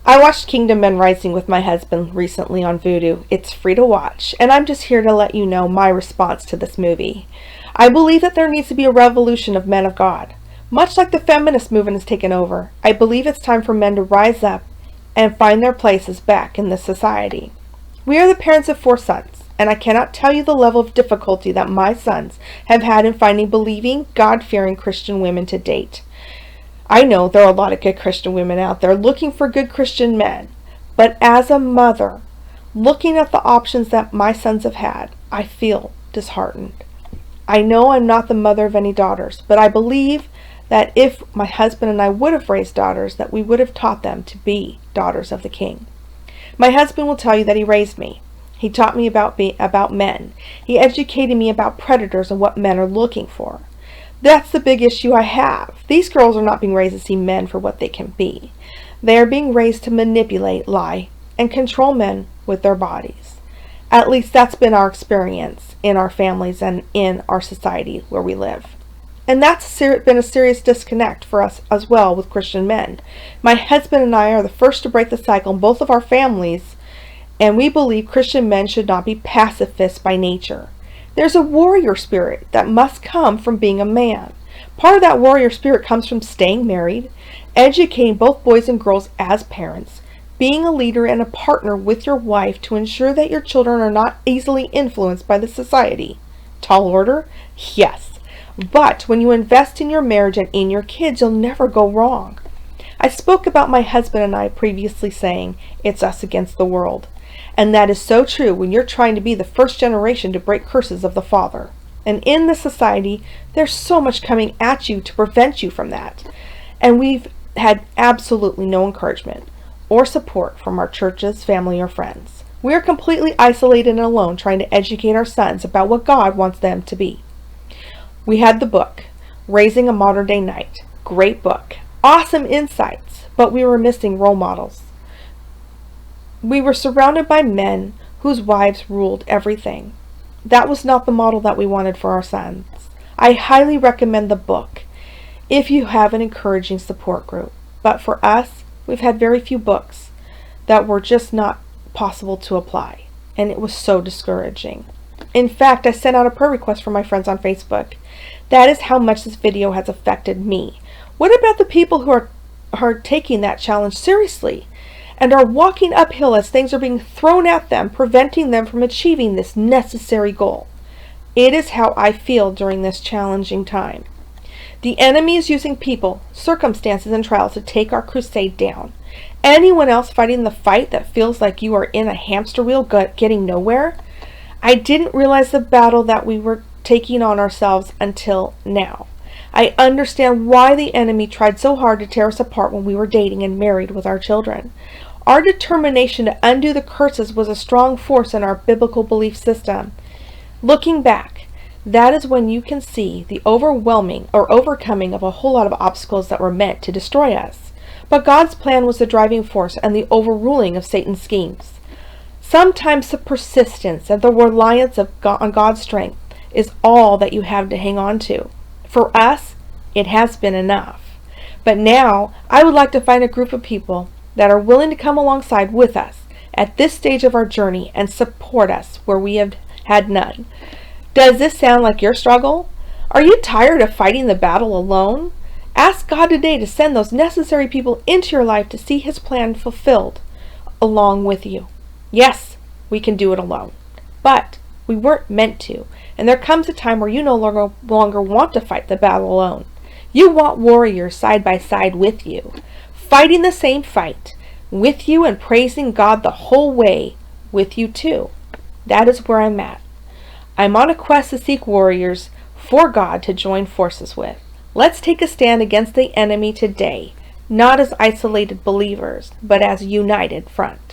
I watched Kingdom Men Rising with my husband recently on Vudu. It's free to watch, and I'm just here to let you know my response to this movie. I believe that there needs to be a revolution of men of God. Much like the feminist movement has taken over, I believe it's time for men to rise up and find their places back in this society. We are the parents of 4 sons, and I cannot tell you the level of difficulty that my sons have had in finding believing, God-fearing Christian women to date. I know there are a lot of good Christian women out there looking for good Christian men, but as a mother, looking at the options that my sons have had, I feel disheartened. I know I'm not the mother of any daughters, but I believe that if my husband and I would have raised daughters, that we would have taught them to be daughters of the King. My husband will tell you that he raised me. He taught me about men. He educated me about predators and what men are looking for. That's the big issue I have. These girls are not being raised to see men for what they can be. They are being raised to manipulate, lie, and control men with their bodies. At least that's been our experience in our families and in our society where we live. And that's been a serious disconnect for us as well with Christian men. My husband and I are the first to break the cycle in both of our families, and we believe Christian men should not be pacifists by nature. There's a warrior spirit that must come from being a man. Part of that warrior spirit comes from staying married, educating both boys and girls as parents, being a leader and a partner with your wife to ensure that your children are not easily influenced by the society. Tall order? Yes. But when you invest in your marriage and in your kids, you'll never go wrong. I spoke about my husband and I previously saying, it's us against the world. And that is so true when you're trying to be the first generation to break curses of the father. And in this society, there's so much coming at you to prevent you from that. And we've had absolutely no encouragement or support from our churches, family, or friends. We are completely isolated and alone trying to educate our sons about what God wants them to be. We had the book, Raising a Modern Day Knight. Great book. Awesome insights, but we were missing role models. We were surrounded by men whose wives ruled everything. That was not the model that we wanted for our sons. I highly recommend the book if you have an encouraging support group. But for us, we've had very few books that were just not possible to apply, and it was so discouraging. In fact, I sent out a prayer request for my friends on Facebook. That is how much this video has affected me. What about the people who are taking that challenge seriously and are walking uphill as things are being thrown at them, preventing them from achieving this necessary goal? It is how I feel during this challenging time. The enemy is using people, circumstances, and trials to take our crusade down. Anyone else fighting the fight that feels like you are in a hamster wheel getting nowhere? I didn't realize the battle that we were taking on ourselves until now. I understand why the enemy tried so hard to tear us apart when we were dating and married with our children. Our determination to undo the curses was a strong force in our biblical belief system. Looking back, that is when you can see the overwhelming or overcoming of a whole lot of obstacles that were meant to destroy us. But God's plan was the driving force and the overruling of Satan's schemes. Sometimes the persistence and the reliance on God's strength is all that you have to hang on to. For us, it has been enough. But now, I would like to find a group of people that are willing to come alongside with us at this stage of our journey and support us where we have had none. Does this sound like your struggle? Are you tired of fighting the battle alone? Ask God today to send those necessary people into your life to see His plan fulfilled along with you. Yes, we can do it alone. But we weren't meant to. And there comes a time where you no longer want to fight the battle alone. You want warriors side by side with you, fighting the same fight with you and praising God the whole way with you too. That is where I'm at. I'm on a quest to seek warriors for God to join forces with. Let's take a stand against the enemy today, not as isolated believers, but as a united front.